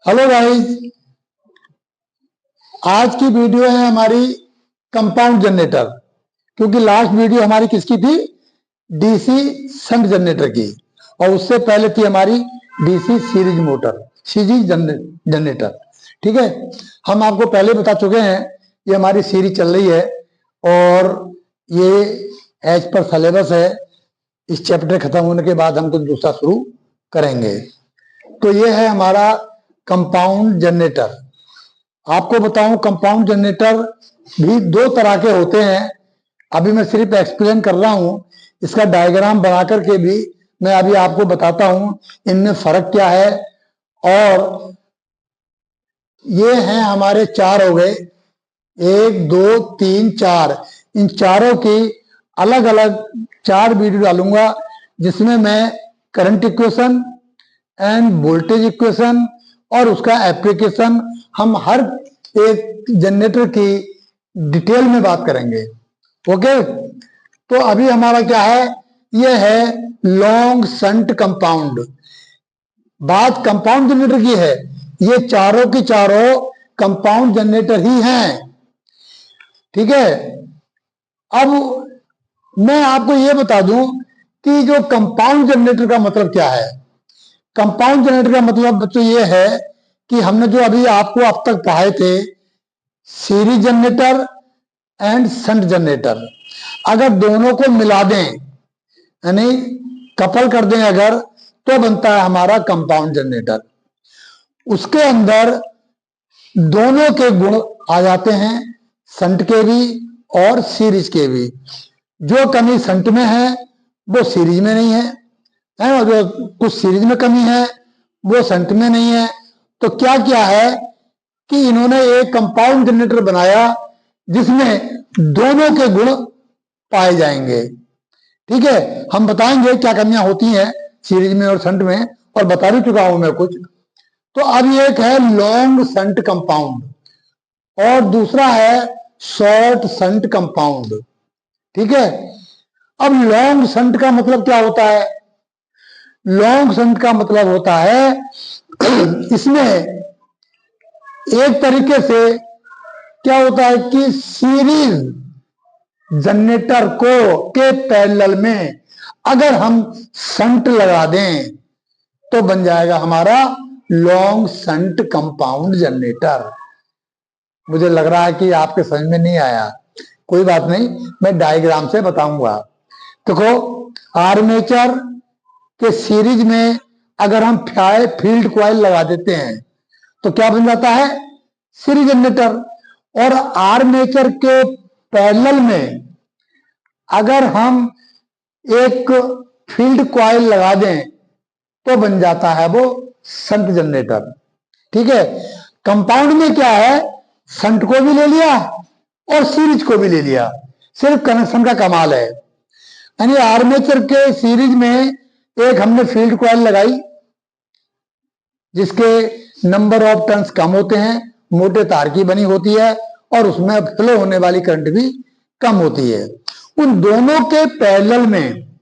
Hello guys, आज की video है हमारी कंपाउंड जनरेटर। क्योंकि लास्ट वीडियो हमारी किसकी थी? डीसी शंट जनरेटर की, और उससे पहले थी हमारी DC series motor, series generator. ठीक है, हम आपको पहले बता चुके हैं ये हमारी सीरीज चल रही है और ये एज पर सिलेबस है। इस चैप्टर खत्म होने के बाद हम कुछ दूसरा शुरू करेंगे। तो ये है हमारा कंपाउंड जनरेटर। आपको बताऊं, कंपाउंड जनरेटर भी दो तरह के होते हैं। अभी मैं सिर्फ एक्सप्लेन कर रहा हूं, इसका डायग्राम बना करके भी मैं अभी आपको बताता हूं इनमें फर्क क्या है। और ये हैं हमारे चार हो गए, 1 2 3 4। इन चारों की अलग अलग 4 वीडियो डालूंगा, जिसमें मैं current equation end voltage equation और उसका एप्लीकेशन, हम हर एक जनरेटर की डिटेल में बात करेंगे। ओके, तो अभी हमारा क्या है? यह है लॉन्ग शंट कंपाउंड। बात कंपाउंड जनरेटर की है। ये चारों की चारों कंपाउंड जनरेटर ही हैं। ठीक है, अब मैं आपको यह बता दूं कि जो कंपाउंड जनरेटर का मतलब क्या है। कंपाउंड जनरेटर का मतलब बच्चों ये है कि हमने जो अभी आपको अब तक पढ़ाए थे, series generator and shunt generator, अगर दोनों को मिला दें यानी कपल कर दें अगर, तो बनता है हमारा कंपाउंड जनरेटर। उसके अंदर दोनों के गुण आ जाते हैं, शंट के भी और सीरीज के भी। जो कमी शंट में है वो सीरीज में नहीं है, और जो कुछ सीरीज में कमी है वो शंट में नहीं है। तो क्या क्या है कि इन्होंने एक कंपाउंड जनरेटर बनाया जिसमें दोनों के गुण पाए जाएंगे। ठीक है, हम बताएंगे क्या कमियां होती हैं सीरीज में और शंट में, और बता भी चुका हूं मैं कुछ। तो अब एक है लॉन्ग शंट कंपाउंड और दूसरा है शॉर्ट शंट कंपाउंड। ठीक है, अब लॉन्ग शंट का मतलब क्या होता है? लॉन्ग शंट का मतलब होता है इसमें एक तरीके से क्या होता है कि सीरीज जनरेटर को के पैरेलल में अगर हम शंट लगा दें तो बन जाएगा हमारा लॉन्ग शंट कंपाउंड जनरेटर। मुझे लग रहा है कि आपके समझ में नहीं आया, कोई बात नहीं, मैं डायग्राम से बताऊंगा। देखो, आर्मेचर के सीरीज में अगर हम फील्ड कॉइल लगा देते हैं तो क्या बन जाता है? Series generator. और आर्मेचर के पैरेलल में अगर हम एक फील्ड कॉइल लगा दें तो बन जाता है वो शंट जनरेटर। ठीक है, कंपाउंड में क्या है? शंट को भी ले लिया और सीरीज को भी ले लिया, सिर्फ कनेक्शन का कमाल है। यानी आर्मेचर के सीरीज में एक हमने फील्ड कॉइल लगाई जिसके नंबर ऑफ टर्न्स कम होते हैं, मोटे तार की बनी होती है और उसमें फ्लो होने वाली करंट भी कम होती है। उन दोनों के पैरेलल में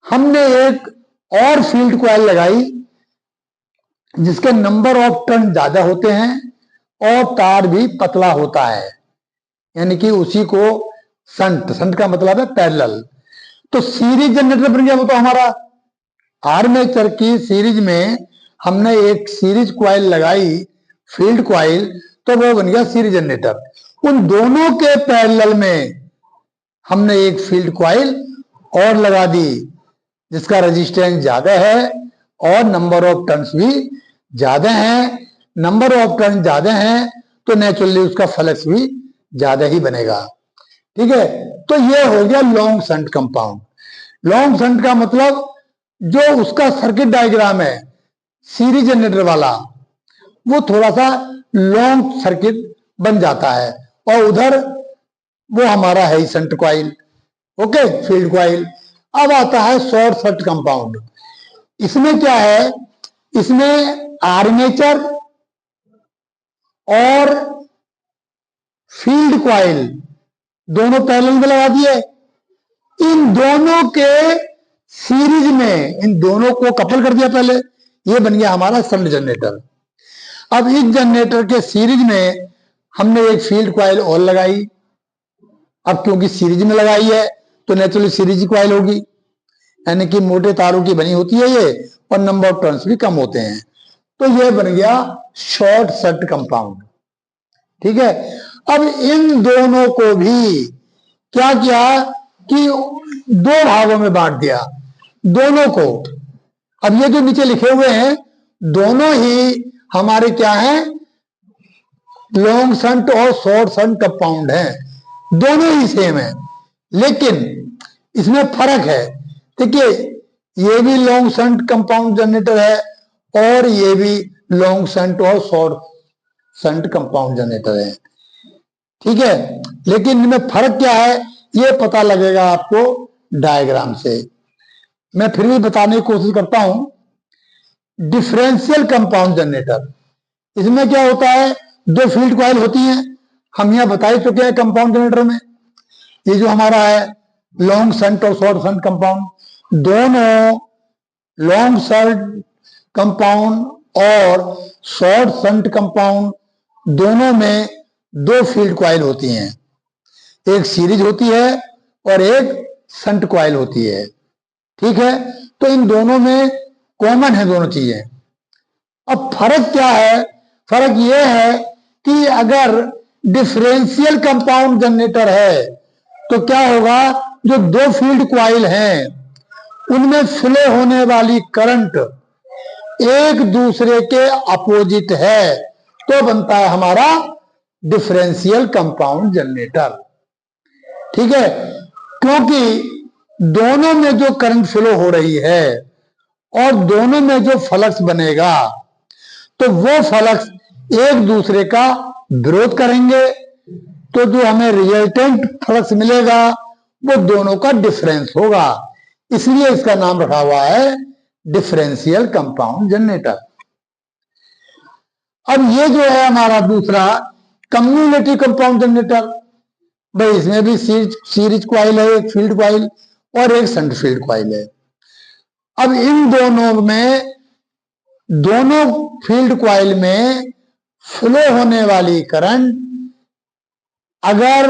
हमने एक और फील्ड कॉइल लगाई जिसके नंबर ऑफ टर्न ज्यादा होते हैं और तार भी पतला होता है, यानी कि उसी को शंट का मतलब है पैरेलल। तो सीरीज जनरेटर बन गया वो तो हमारा। आर्मेचर की सीरीज में हमने एक सीरीज कॉइल लगाई, फील्ड कॉइल, तो वो बन गया सीरीज जनरेटर। उन दोनों के पैरेलल में हमने एक फील्ड कॉइल और लगा दी जिसका रेजिस्टेंस ज्यादा है और नंबर ऑफ टर्न्स भी ज्यादा हैं। नंबर ऑफ टर्न ज्यादा हैं तो नेचुरली उसका फ्लक्स भी ज्यादा ही बनेगा। ठीक है, तो ये हो गया long shunt compound. Long shunt का मतलब जो उसका सर्किट डायग्राम है सीरीज जनरेटर वाला, वो थोड़ा सा लॉन्ग सर्किट बन जाता है, और उधर वो हमारा है shunt coil, okay, field coil. अब आता है शॉर्ट शंट कंपाउंड। इसमें क्या है? इसमें आर्मेचर और फील्ड कॉइल दोनों पैरेलल में लगा दिए। इन दोनों के सीरीज में इन दोनों को कपल कर दिया पहले, ये बन गया हमारा शंट जनरेटर। अब इस जनरेटर के सीरीज में हमने एक फील्ड कॉइल और लगाई। अब क्योंकि सीरीज में लगाई है तो नेचुरली सीरीज कॉइल होगी, यानी कि मोटे तारों की बनी होती है ये, और नंबर ऑफ टर्न्स भी कम होते हैं। तो ये बन गया शॉर्ट शंट कंपाउंड। ठीक है, अब इन दोनों को भी क्या किया कि दो भागों में बांट दिया दोनों को। अब ये जो नीचे लिखे हुए हैं दोनों ही हमारे क्या हैं, लॉन्ग शंट और शॉर्ट शंट कंपाउंड हैं, दोनों ही सेम है, लेकिन इसमें फर्क है। देखिए ये भी लॉन्ग शंट कंपाउंड जनरेटर है और ये भी लॉन्ग शंट और शॉर्ट शंट कंपाउंड जनरेटर है। ठीक है, लेकिन इनमें फर्क क्या है ये पता लगेगा आपको डायग्राम से। मैं फिर भी बताने की कोशिश करता हूं। डिफरेंशियल कंपाउंड जनरेटर, इसमें क्या होता है, दो फील्ड कॉइल होती हैं, हम यहां बता ही चुके हैं कंपाउंड जनरेटर में। ये जो हमारा है लॉन्ग शंट और शॉर्ट शंट कंपाउंड, दोनों लॉन्ग शंट कंपाउंड और शॉर्ट शंट कंपाउंड दोनों में दो फील्ड कॉइल होती हैं, एक सीरीज होती है और एक शंट कॉइल होती है। ठीक है, तो इन दोनों में कॉमन है दोनों चीजें। अब फर्क क्या है, फर्क यह है कि अगर डिफरेंशियल कंपाउंड जनरेटर है तो क्या होगा, जो दो फील्ड कॉइल हैं उनमें फ्लो होने वाली करंट एक दूसरे के अपोजिट है, तो बनता है हमारा डिफरेंशियल कंपाउंड जनरेटर। ठीक है, क्योंकि दोनों में जो करंट फ्लो हो रही है और दोनों में जो फ्लक्स बनेगा तो वो फ्लक्स एक दूसरे का विरोध करेंगे, तो जो हमें रिजल्टेंट फ्लक्स मिलेगा वो दोनों का डिफरेंस होगा, इसलिए इसका नाम रखा हुआ है डिफरेंशियल कंपाउंड जनरेटर। अब ये जो है हमारा दूसरा कम्युलेटिव कंपाउंड जनरेटर, भाई इसमें भी सीरीज कॉइल है, एक फील्ड कॉइल और एक शंट फील्ड कॉइल है। अब इन दोनों में, दोनों फील्ड कॉइल में फ्लो होने वाली करंट अगर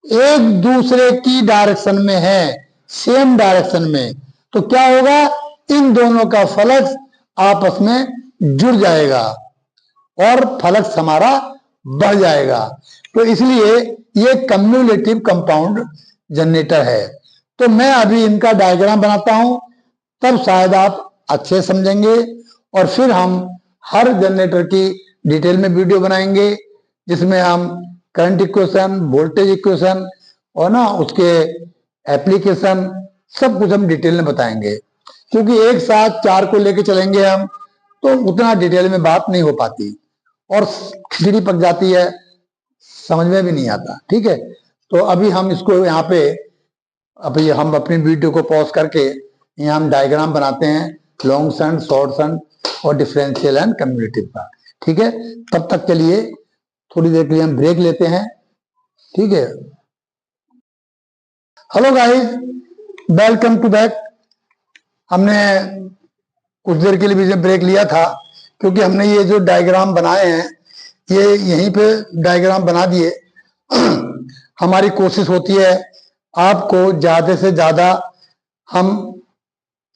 एक दूसरे की डायरेक्शन में है, सेम डायरेक्शन में, तो क्या होगा, इन दोनों का फ्लक्स आपस में जुड़ जाएगा और फ्लक्स हमारा बढ़ जाएगा। तो इसलिए ये कम्युलेटिव कंपाउंड जनरेटर है। तो मैं अभी इनका डायग्राम बनाता हूं, तब शायद आप अच्छे समझेंगे, और फिर हम हर जनरेटर की डिटेल में वीडियो बनाएंगे जिसमें हम करंट इक्वेशन, वोल्टेज इक्वेशन और ना उसके एप्लीकेशन सब कुछ हम डिटेल में बताएंगे, क्योंकि एक साथ चार को लेके चलेंगे हम तो उतना डिटेल में बात नहीं हो पाती और खिचड़ी पक जाती है, समझ में भी नहीं आता। ठीक है, तो अभी हम इसको यहाँ पे, अभी हम अपनी वीडियो को पॉज करके यहाँ हम डायग्राम बनाते हैं लॉन्ग शंट, शॉर्ट शंट और डिफरेंशियल एंड कम्युलेटिव का। ठीक है, तब तक के लिए थोड़ी देर के लिए हम ब्रेक लेते हैं। ठीक है, hello guys, welcome to back. हमने कुछ देर के लिए भी ब्रेक लिया था क्योंकि हमने ये जो डायग्राम बनाए हैं ये यहीं पे डायग्राम बना दिए। हमारी कोशिश होती है आपको ज्यादा से ज्यादा हम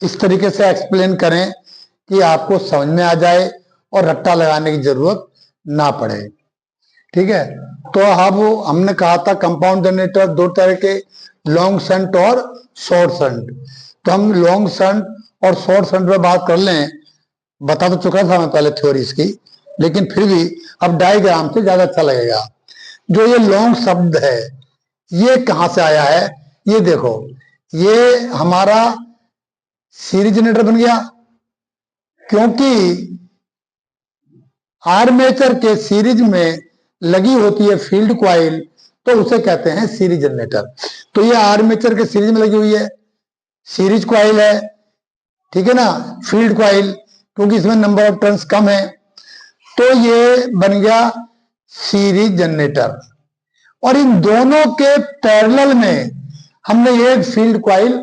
इस तरीके से एक्सप्लेन करें कि आपको समझ में आ जाए और रट्टा लगाने की जरूरत ना पड़े। ठीक है, तो अब हमने कहा था कंपाउंड जनरेटर दो तरह के, लॉन्ग शंट और शॉर्ट शंट। तो हम लॉन्ग शंट और शॉर्ट शंट पर बात कर लें, बता तो चुका था मैं पहले थ्योरी इसकी, लेकिन फिर भी अब डायग्राम से ज्यादा अच्छा लगेगा। जो ये लॉन्ग शब्द है ये कहां से आया है, ये देखो, ये हमारा सीरीज जनरेटर बन गया क्योंकि आर्मेचर के सीरीज में लगी होती है फील्ड कॉइल, तो उसे कहते हैं सीरीज जनरेटर। तो ये आर्मेचर के सीरीज में लगी हुई है, सीरीज कॉइल है, ठीक है ना, फील्ड कॉइल, क्योंकि इसमें नंबर ऑफ टर्न्स कम है, तो ये बन गया सीरीज जनरेटर। और इन दोनों के पैरेलल में हमने एक फील्ड कॉइल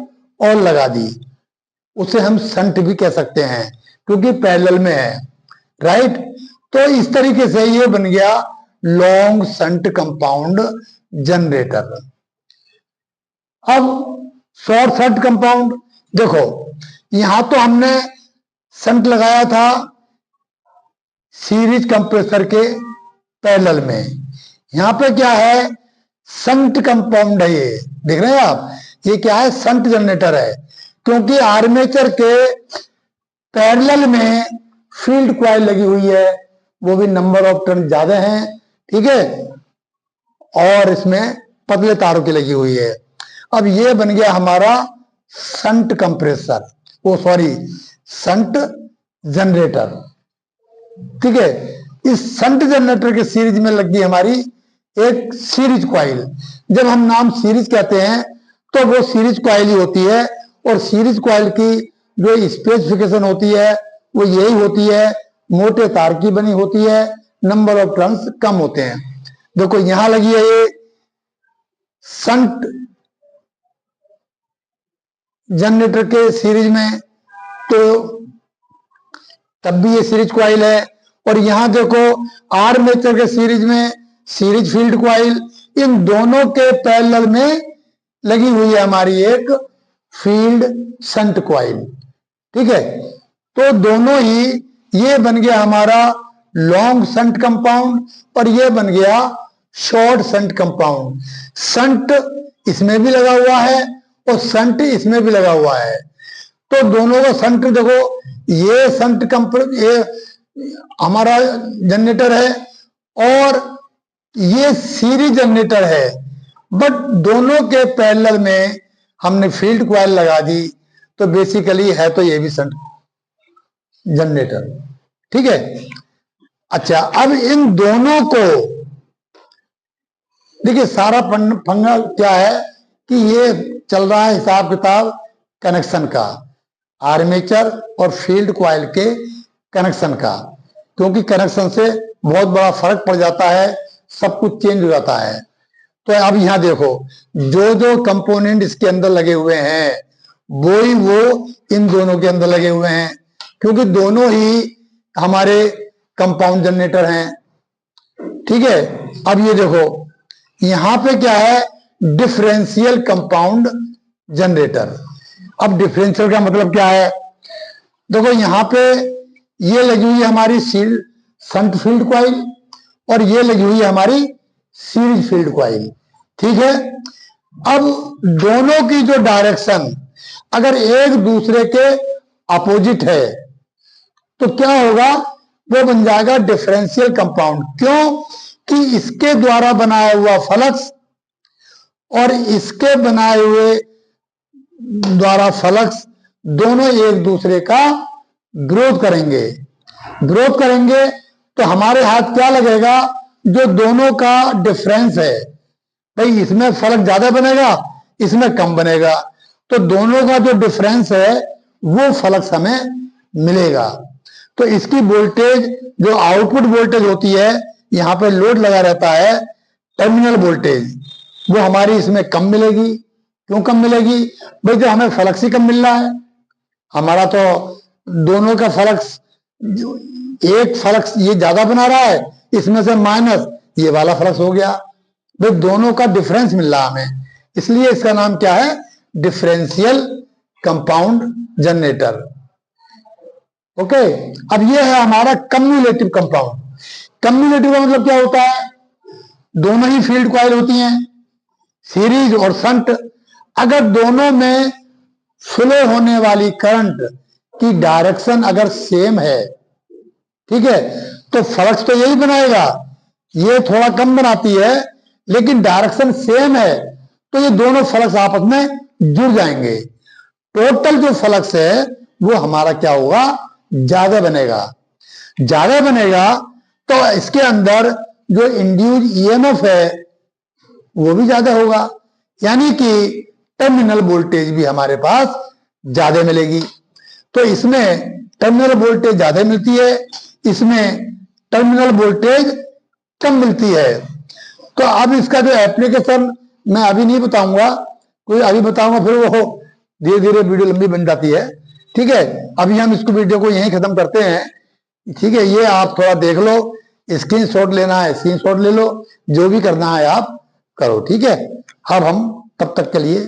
और लगा दी, उसे हम शंट भी कह सकते हैं, क्योंकि पैरेलल में है, राइट। तो इस तरीके से ये बन गया लॉन्ग शंट कंपाउंड जनरेटर। अब शॉर्ट शंट कंपाउंड, देखो यहां तो हमने शंट लगाया था सीरीज कंप्रेसर के पैरेलल में, यहां पे क्या है, शंट कंपाउंड है। ये देख रहे हैं आप, ये क्या है, शंट जनरेटर है, क्योंकि आर्मेचर के पैरेलल में फील्ड कॉइल लगी हुई है, वो भी नंबर ऑफ टर्न ज्यादा हैं, ठीक है, और इसमें पतले तारों की लगी हुई है। अब ये बन गया हमारा शंट कंप्रेसर, वो सॉरी शंट जनरेटर, ठीक है। इस शंट जनरेटर के सीरीज में लगी हमारी एक सीरीज कॉइल। जब हम नाम सीरीज कहते हैं तो वो सीरीज कॉइल ही होती है, और सीरीज कॉइल की जो स्पेसिफिकेशन होती है वो यही होती है, मोटे तार की बनी होती है, नंबर ऑफ टर्न्स कम होते हैं। देखो यहां लगी है ये शंट जनरेटर के सीरीज में, तो तब भी ये सीरीज कॉइल है। और यहां देखो आर्मेचर के सीरीज में सीरीज फील्ड कॉइल, इन दोनों के पैरेलल में लगी हुई है हमारी एक फील्ड शंट कॉइल, ठीक है। तो दोनों ही, ये बन गया हमारा लॉन्ग शंट कंपाउंड और ये बन गया शॉर्ट शंट कंपाउंड। शंट इसमें भी लगा हुआ है और शंट इसमें भी लगा हुआ है, तो दोनों का शंट देखो, ये शंट ये हमारा जनरेटर है और ये सीरीज जनरेटर है, बट दोनों के पैरेलल में हमने फील्ड कॉइल लगा दी, तो बेसिकली है तो ये भी शंट जनरेटर, ठीक है। अच्छा, अब इन दोनों को देखिए, सारा पंगा क्या है कि ये चल रहा है हिसाब किताब कनेक्शन का, आर्मेचर और फील्ड कॉइल के कनेक्शन का, क्योंकि कनेक्शन से बहुत बड़ा फर्क पड़ जाता है, सब कुछ चेंज हो जाता है। तो अब यहां देखो, जो जो कंपोनेंट इसके अंदर लगे हुए हैं वो ही वो इन दोनों के अंदर लगे हुए हैं, क्योंकि दोनों ही हमारे कंपाउंड जनरेटर हैं, ठीक है। अब ये देखो यहां पे क्या है, डिफरेंशियल कंपाउंड जनरेटर। अब डिफरेंशियल का मतलब क्या है, देखो यहां पे ये लगी हुई है हमारी शंट फील्ड कॉइल और ये लगी हुई है हमारी सीरीज फील्ड कॉइल, ठीक है। अब दोनों की जो डायरेक्शन अगर एक दूसरे के अपोजिट है तो क्या होगा, वो बन जाएगा डिफरेंशियल कंपाउंड। क्यों कि इसके द्वारा बनाया हुआ फ्लक्स और इसके बनाए हुए द्वारा फ्लक्स दोनों एक दूसरे का विरोध करेंगे। विरोध करेंगे तो हमारे हाथ क्या लगेगा, जो दोनों का डिफरेंस है, भाई इसमें फर्क ज्यादा बनेगा, इसमें कम बनेगा, तो दोनों का जो डिफरेंस है वो फ्लक्स हमें मिलेगा। तो इसकी वोल्टेज, जो आउटपुट वोल्टेज होती है, यहां पे लोड लगा रहता है टर्मिनल वोल्टेज, वो हमारी इसमें कम मिलेगी। क्यों कम मिलेगी, भाई जो हमें फ्लक्स ही कम मिल रहा है, हमारा तो दोनों का फ्लक्स, एक फ्लक्स ये ज्यादा बना रहा है, इसमें से माइनस ये वाला फ्लक्स हो गया, भाई दोनों का डिफरेंस मिल रहा हमें, इसलिए इसका नाम क्या है, डिफरेंशियल कंपाउंड जनरेटर। ओके, अब ये है हमारा कम्युलेटिव कंपाउंड। कम्युलेटिव का मतलब क्या होता है, दोनों ही फील्ड कॉइल होती हैं, सीरीज और शंट। अगर दोनों में फ्लो होने वाली करंट की डायरेक्शन अगर सेम है, ठीक है, तो फ्लक्स तो यही बनाएगा, ये थोड़ा कम बनाती है, लेकिन डायरेक्शन सेम है, तो ये दोनों फ्लक्स आपस में जुड़ जाएंगे। टोटल जो फ्लक्स है वो हमारा क्या होगा, ज्यादा बनेगा। ज्यादा बनेगा तो इसके अंदर जो इंड्यूस ईएमएफ है वो भी ज्यादा होगा, यानी कि टर्मिनल वोल्टेज भी हमारे पास ज्यादा मिलेगी। तो इसमें टर्मिनल वोल्टेज ज्यादा मिलती है, इसमें टर्मिनल वोल्टेज कम मिलती है। तो अब इसका जो एप्लीकेशन मैं अभी नहीं बताऊंगा, कोई अभी बताऊंगा फिर वो धीरे धीरे वीडियो लंबी बन जाती है, ठीक है, अभी हम इसको वीडियो को यहीं खत्म करते हैं। ठीक है, ये आप थोड़ा देख लो, स्क्रीनशॉट लेना है स्क्रीनशॉट ले लो, जो भी करना है आप करो। ठीक है, अब हम तब तक के लिए